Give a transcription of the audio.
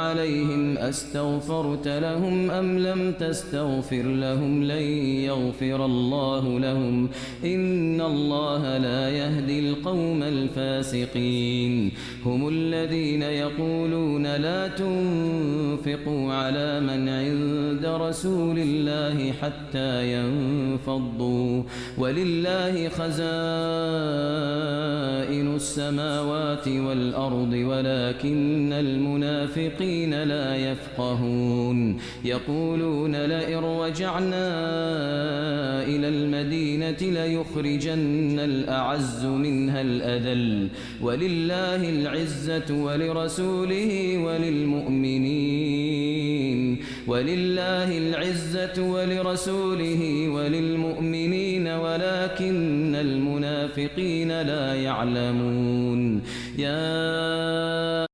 عليهم أستغفرت لهم أم لم تستغفر لهم لن يغفر الله لهم إن الله لا يهدي القوم الفاسقين هم الذين يقولون لا تنفقوا على من عند رسول الله حتى ينفضوا ولله خزائن السماوات والأرض ولكن المنافقين لا يفقهون يقولون لئن رجعنا إلى المدينة ليخرجن الأعز منها الأذل ولله العزة ولرسوله وللمؤمنين ولكن المنافقين لا يعلمون. يا